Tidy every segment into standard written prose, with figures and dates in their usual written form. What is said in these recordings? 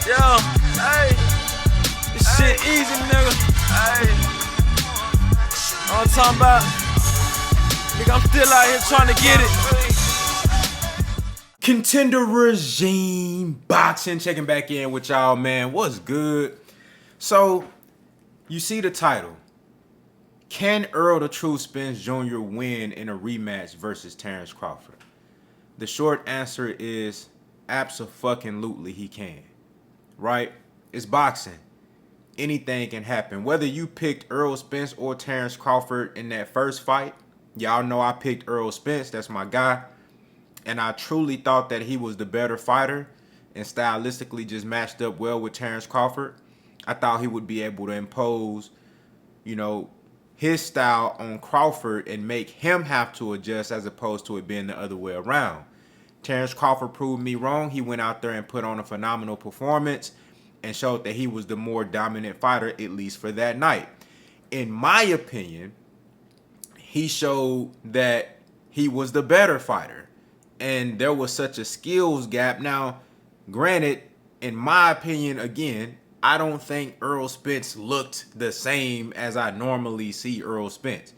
Yo, hey, this shit easy, nigga. Hey, all I'm talking about, nigga, I'm still out here trying to get it. Contender Regime Boxing, checking back in with y'all, man. What's good? So, you see the title. Can Errol the Truth Spence Jr. win in a rematch versus Terence Crawford? The short answer is abso-fucking-lutely he can. Right? It's boxing. Anything can happen. Whether you picked Errol Spence or Terence Crawford in that first fight, y'all know I picked Errol Spence. That's my guy. And I truly thought that he was the better fighter and stylistically just matched up well with Terence Crawford. I thought he would be able to impose, his style on Crawford and make him have to adjust as opposed to it being the other way around. Terence Crawford proved me wrong. He went out there and put on a phenomenal performance and showed that he was the more dominant fighter, at least for that night. In my opinion, he showed that he was the better fighter. And there was such a skills gap. Now, granted, in my opinion, again, I don't think Errol Spence looked the same as I normally see Errol Spence.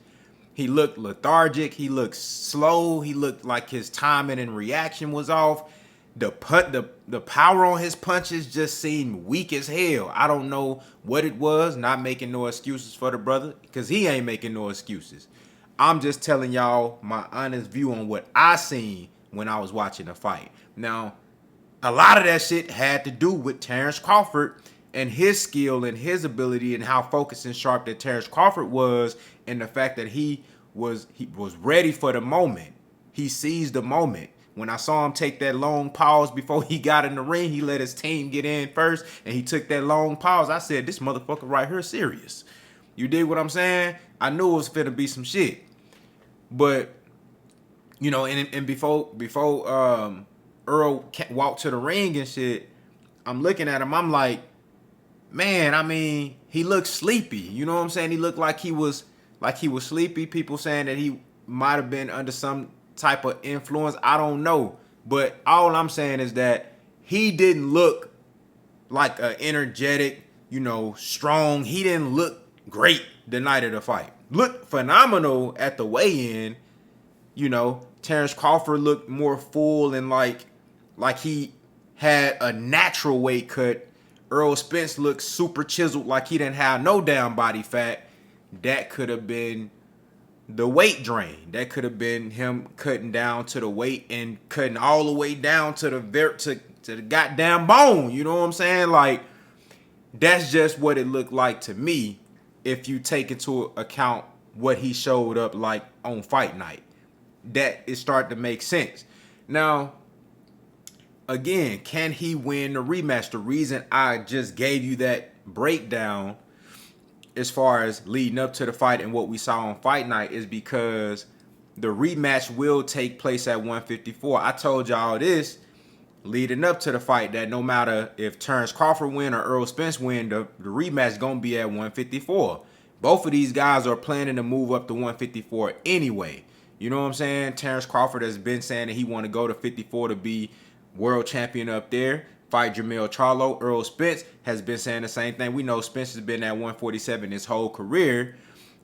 He looked lethargic. He looked slow. He looked like his timing and reaction was off. The power on his punches just seemed weak as hell. I don't know what it was. Not making no excuses for the brother, because he ain't making no excuses. I'm just telling y'all my honest view on what I seen when I was watching the fight. Now, a lot of that shit had to do with Terence Crawford and his skill and his ability and how focused and sharp that Terence Crawford was, and the fact that he was ready for the moment. He seized the moment. When I saw him take that long pause before he got in the ring, he let his team get in first, and he took that long pause. I said, this motherfucker right here is serious. You dig what I'm saying? I knew it was finna be some shit. But, and before Earl walked to the ring and shit, I'm looking at him, I'm like, man, I mean, he looked sleepy. You know what I'm saying? He looked like he was sleepy. People saying that he might have been under some type of influence. I don't know. But all I'm saying is that he didn't look like an energetic, strong. He didn't look great the night of the fight. Looked phenomenal at the weigh-in. Terence Crawford looked more full and like he had a natural weight cut. Errol Spence looked super chiseled, like he didn't have no damn body fat. That could have been the weight drain. That could have been him cutting down to the weight and cutting all the way down to the goddamn bone. You know what I'm saying? Like, that's just what it looked like to me if you take into account what he showed up like on fight night. That is starting to make sense. Now, again, can he win the rematch? The reason I just gave you that breakdown as far as leading up to the fight and what we saw on fight night is because the rematch will take place at 154. I told y'all this leading up to the fight, that no matter if Terence Crawford win or Errol Spence win, the rematch is going to be at 154. Both of these guys are planning to move up to 154 anyway. You know what I'm saying? Terence Crawford has been saying that he want to go to 54 to be world champion up there, fight Jermell Charlo. Errol Spence has been saying the same thing. We know Spence has been at 147 his whole career.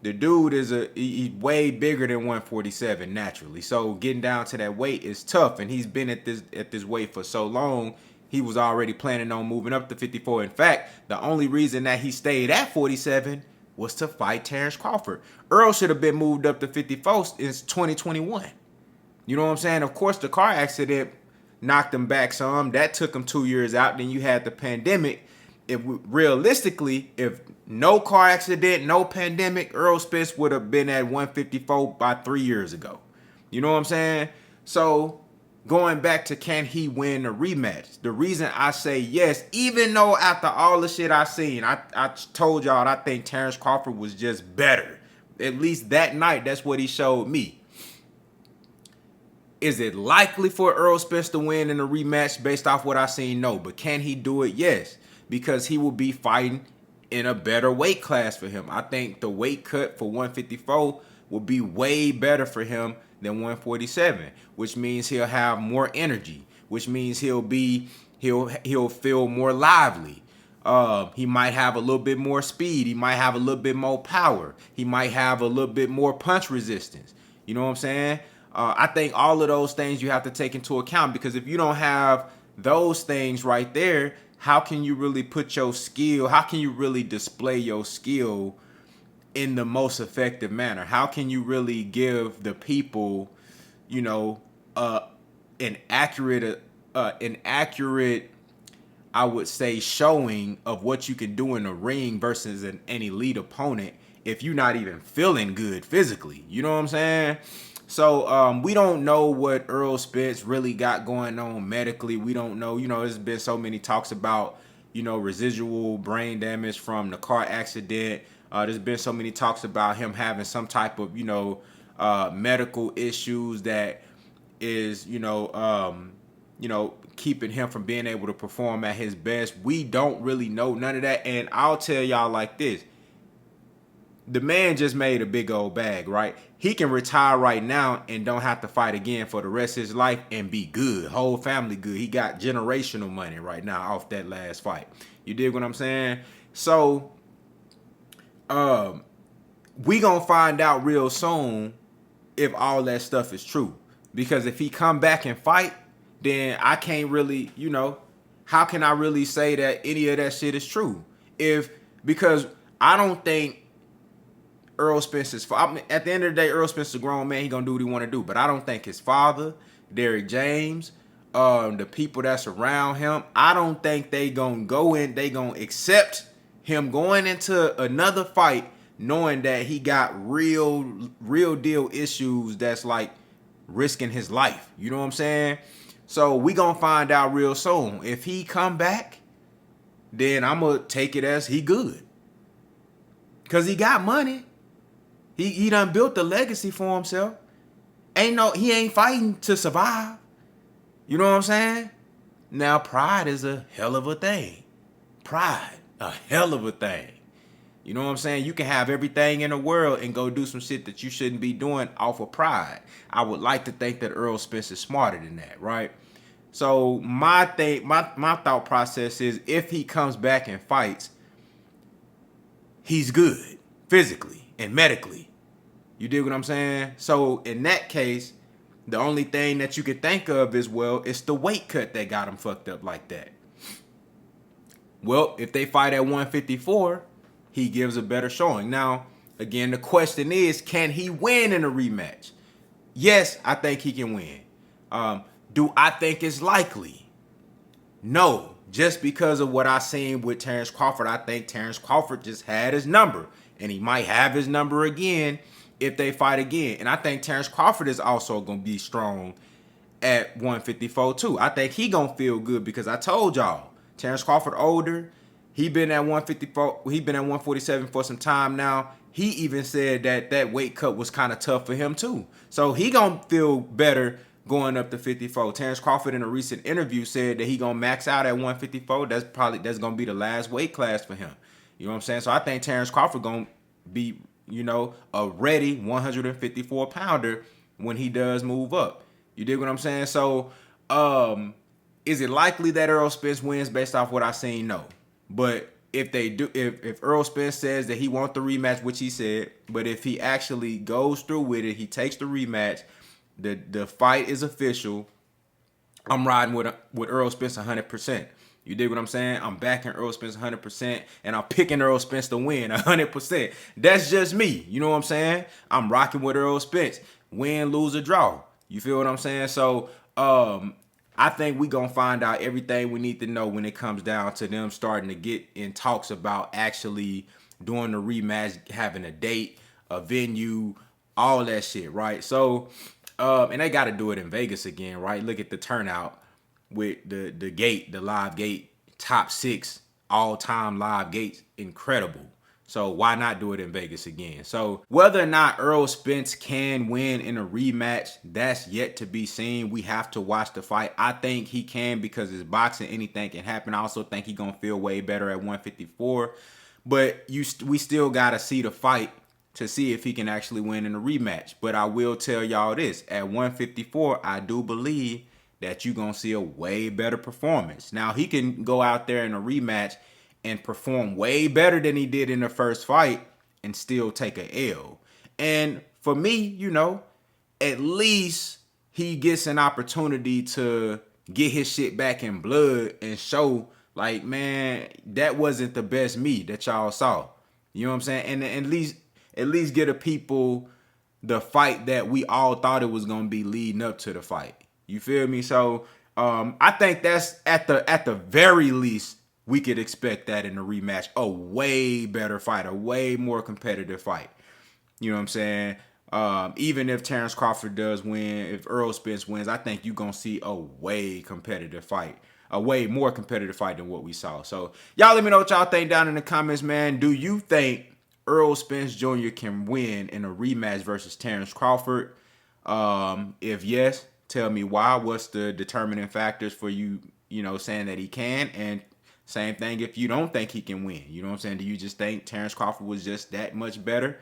The dude he's way bigger than 147 naturally. So getting down to that weight is tough, and he's been at this weight for so long. He was already planning on moving up to 54. In fact, the only reason that he stayed at 47 was to fight Terence Crawford. Earl should have been moved up to 54 in 2021. You know what I'm saying? Of course, the car accident knocked him back some. That took him 2 years out. Then you had the pandemic. Realistically, if no car accident, no pandemic, Errol Spence would have been at 154 by 3 years ago. You know what I'm saying? So going back to can he win a rematch? The reason I say yes, even though after all the shit I seen, I told y'all I think Terence Crawford was just better. At least that night, that's what he showed me. Is it likely for Errol Spence to win in a rematch based off what I seen? No. But can he do it? Yes. Because he will be fighting in a better weight class for him. I think the weight cut for 154 will be way better for him than 147, which means he'll have more energy, which means he'll be He'll feel more lively. He might have a little bit more speed. He might have a little bit more power. He might have a little bit more punch resistance. You know what I'm saying? I think all of those things you have to take into account, because if you don't have those things right there, how can you really put your skill? How can you really display your skill in the most effective manner? How can you really give the people, you know, an accurate, I would say, showing of what you can do in the ring versus an elite opponent if you're not even feeling good physically? You know what I'm saying? So we don't know what Errol Spence really got going on medically. We don't know. You know, there's been so many talks about, you know, residual brain damage from the car accident. There's been so many talks about him having some type of, you know, medical issues that is, keeping him from being able to perform at his best. We don't really know none of that. And I'll tell y'all like this. The man just made a big old bag, right? He can retire right now and don't have to fight again for the rest of his life and be good. Whole family good. He got generational money right now off that last fight. You dig what I'm saying? So, we gonna find out real soon if all that stuff is true. Because if he come back and fight, then I can't really, you know, how can I really say that any of that shit is true? Because I don't think Errol Spence is, at the end of the day, Errol Spence is a grown man. He gonna do what he want to do. But I don't think his father, Derrick James, the people that's around him, I don't think they gonna go in. They gonna accept him going into another fight knowing that he got real deal issues that's like risking his life. You know what I'm saying? So we gonna find out real soon. If he come back, then I'm gonna take it as he good, cause he got money. He done built the legacy for himself. He ain't fighting to survive. You know what I'm saying? Now, pride is a hell of a thing. Pride, a hell of a thing. You know what I'm saying? You can have everything in the world and go do some shit that you shouldn't be doing off of pride. I would like to think that Errol Spence is smarter than that, right? So my thought process is, if he comes back and fights, he's good physically and medically. You dig what I'm saying? So in that case, the only thing that you could think of is, well, it's the weight cut that got him fucked up like that. Well, if they fight at 154, he gives a better showing. Now, again, the question is, can he win in a rematch? Yes, I think he can win. Do I think it's likely? No. Just because of what I seen with Terence Crawford, I think Terence Crawford just had his number. And he might have his number again if they fight again. And I think Terence Crawford is also going to be strong at 154 too. I think he going to feel good, because I told y'all, Terence Crawford older. He been at 154. He been at 147 for some time now. He even said that weight cut was kind of tough for him too. So he going to feel better going up to 54. Terence Crawford in a recent interview said that he going to max out at 154. That's going to be the last weight class for him. You know what I'm saying? So I think Terence Crawford going to be, you know, a ready 154 pounder when he does move up. You dig what I'm saying? So, is it likely that Errol Spence wins based off what I seen? No. But if they do, if Errol Spence says that he wants the rematch, which he said, but if he actually goes through with it, he takes the rematch, the fight is official, I'm riding with Errol Spence 100%. You dig what I'm saying? I'm backing Errol Spence 100%, and I'm picking Errol Spence to win 100%. That's just me. You know what I'm saying? I'm rocking with Errol Spence. Win, lose, or draw. You feel what I'm saying? So, I think we gonna find out everything we need to know when it comes down to them starting to get in talks about actually doing the rematch, having a date, a venue, all that shit, right? So, and they got to do it in Vegas again, right? Look at the turnout with the live gate, top 6 all-time live gates, incredible. So why not do it in Vegas again? So whether or not Errol Spence can win in a rematch, that's yet to be seen. We have to watch the fight. I think he can, because it's boxing. Anything can happen. I also think he's going to feel way better at 154. But we still got to see the fight to see if he can actually win in a rematch. But I will tell y'all this. At 154, I do believe that you're going to see a way better performance. Now, he can go out there in a rematch and perform way better than he did in the first fight and still take a L. And for me, you know, at least he gets an opportunity to get his shit back in blood and show, like, man, that wasn't the best me that y'all saw. You know what I'm saying? And at least get the people the fight that we all thought it was gonna be leading up to the fight. You feel me? So I think that's at the very least we could expect that in the rematch. A way better fight, a way more competitive fight. You know what I'm saying? Even if Terence Crawford does win, if Errol Spence wins, I think you're going to see a way competitive fight. A way more competitive fight than what we saw. So, y'all let me know what y'all think down in the comments, man. Do you think Errol Spence Jr. can win in a rematch versus Terence Crawford? If yes, tell me why. What's the determining factors for you, you know, saying that he can? And same thing if you don't think he can win. You know what I'm saying? Do you just think Terence Crawford was just that much better?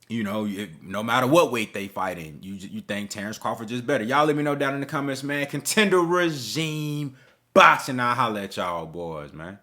You know, no matter what weight they fight in, you think Terence Crawford just better. Y'all let me know down in the comments, man. Contender regime boxing. I'll holla at y'all boys, man.